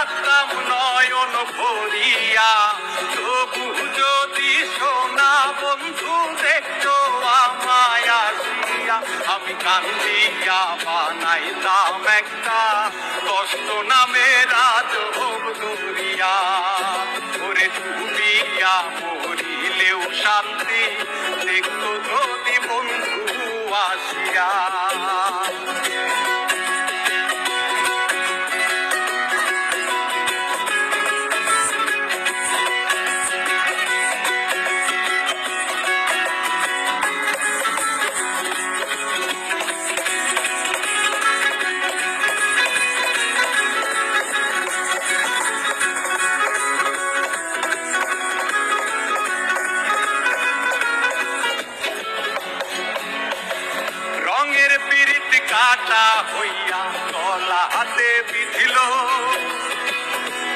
থাকতাম নয়ন ভরিয়া, তবু যদি সোনা বন্ধু দেখতো আমায় আসিয়া, আমি কান্দিয়া বানাইতাম একটা কষ্ট নামের আজব দরিয়া। ওরে ডুবিয়া মরিলেও শান্তি দেখতো যদি বন্ধু আসিয়া। রঙের পিরিত কাটা হইয়া গলা হাতে বিধিল,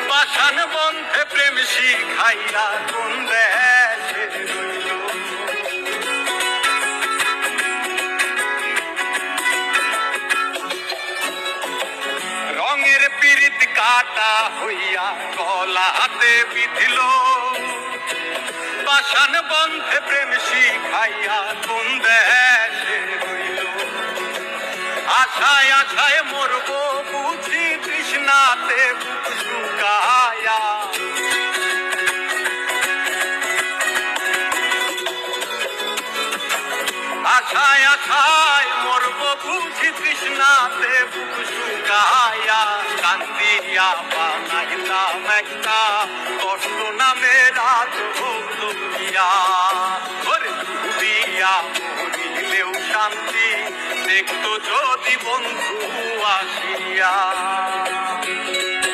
পাষাণ বন্ধে প্রেম শিখাইয়া কোন দেশে রইল। রঙের পিরিত কাটা হইয়া গলা হাতে বিধিল, পাষাণ বন্ধে প্রেম শিখাইয়া কোন দেশে রইল। আশায় আশায় মরবো বুঝি তৃষ্ণাতে বুক শুকায়া, আশায় আশায় মরবো বুঝি তৃষ্ণাতে বুক শুকায়া। কান্দিয়া বানাইলাম একটা কষ্ট নামের আজব দরিয়া। ওরে ডুবিয়া মরিলেও শান্তি দেখতো যদি বন্ধু আসিয়া।